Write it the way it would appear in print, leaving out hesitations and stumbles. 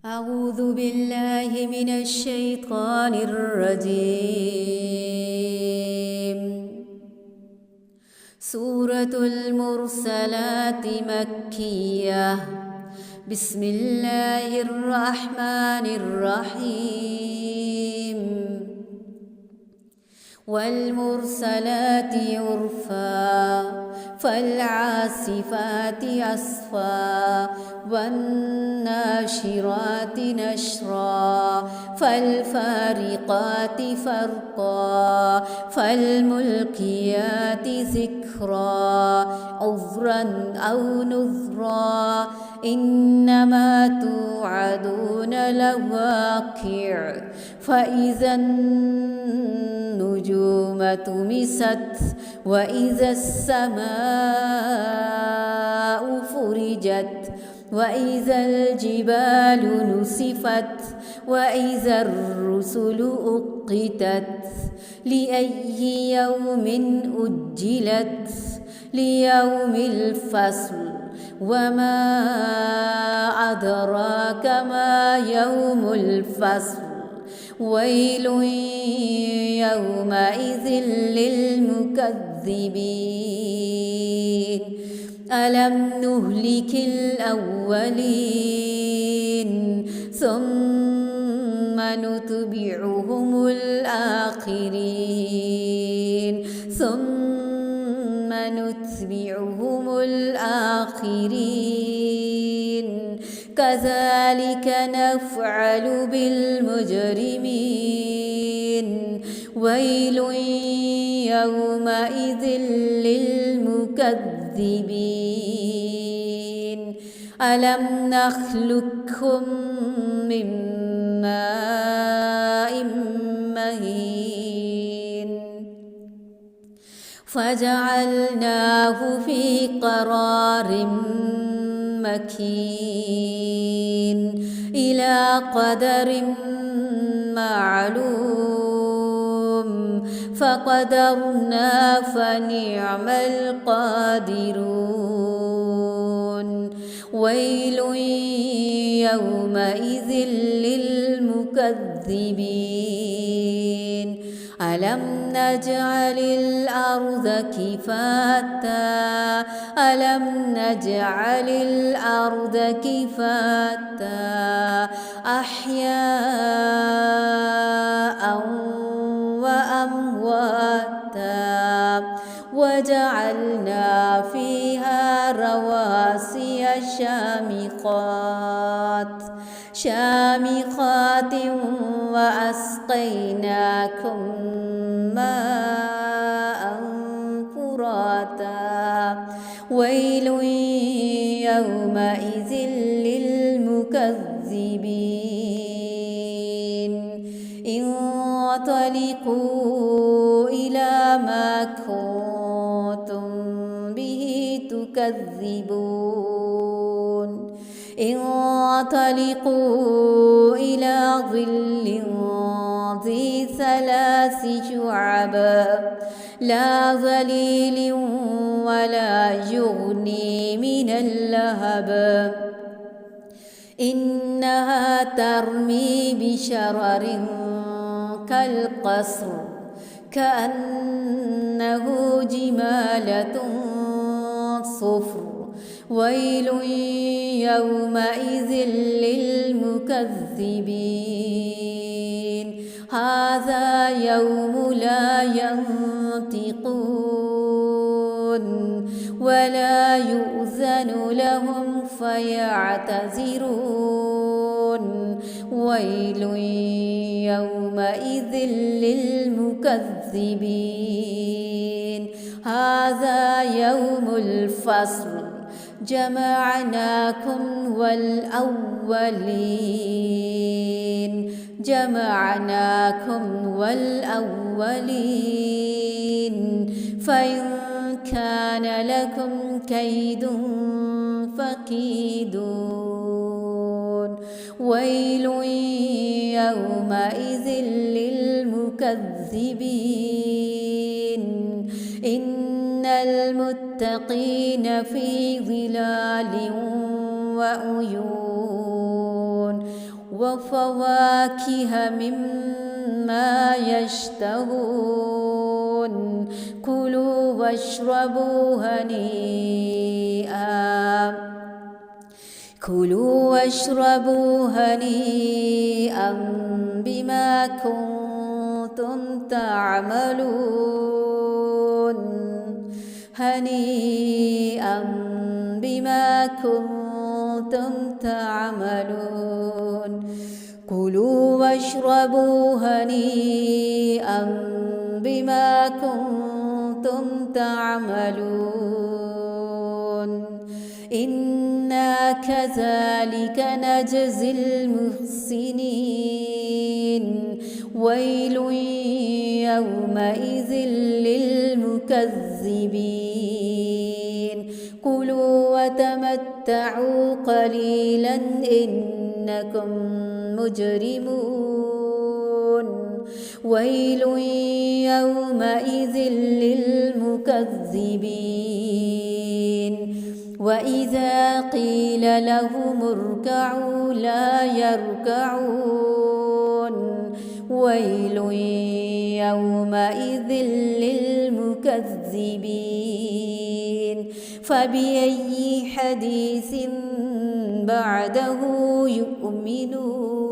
أعوذ بالله من الشيطان الرجيم. سورة المرسلات مكية. بسم الله الرحمن الرحيم. والمرسلات عرفا فالعاصفات عصفا والناشرات نشرا فالفارقات فرقا فالملقيات ذكرا عذرا أو نذرا إنما توعدون لواقع فإذا النجوم طمست وإذا السماء فرجت وإذا الجبال نسفت وإذا الرسل أقتت لأي يوم أجلت ليوم الفصل وما أدراك ما يوم الفصل ويل يومئذ للمكذبين ألم نهلك الأولين ثم نتبعهم الآخرين كذلك نفعل بالمجرمين ويل يومئذ للمكذبين ألم نخلقكم من ماء مهين فجعلناه في قرار مكين إلى قدر معلوم فقدرنا فنعم القادرون ويل يومئذ للمكذبين ألم نجعل الأرض كفاتا أحياء وأمواتا وجعلنا فيها رواسي شامخات وأسقيناكم ماء فراتا ويل يومئذ للمكذبين انطلقوا إلى ما كنتم به تكذبون انطلقوا إلى ظل ذي ثلاث شعب لا ظليل ولا يغني من اللهب إنها ترمي بشرر كالقصر كأنه جمالة صفر ويل يومئذ للمكذبين هذا يوم لا ينطقون ولا يؤذن لهم فيعتذرون ويل يومئذ للمكذبين هذا يوم الفصل جمعناكم والأولين فإن كان لكم كيد فكيدون ويل يومئذ للمكذبين إن المتقين في ظلال وعيون وفواكه مما يشتهون كلوا واشربوا هنيئا بما كنتم تعملون هنيئا بما كنتم تعملون كلوا واشربوا هنيئا بما كنتم تعملون إنا كذلك نجزي المحسنين ويل يومئذ للمكذبين كلوا وتمتعوا قليلا إنكم مجرمون ويل يومئذ للمكذبين وإذا قيل لهم اركعوا لا يركعون ويل يومئذ للمكذبين فبأي حديث بعده يؤمنون.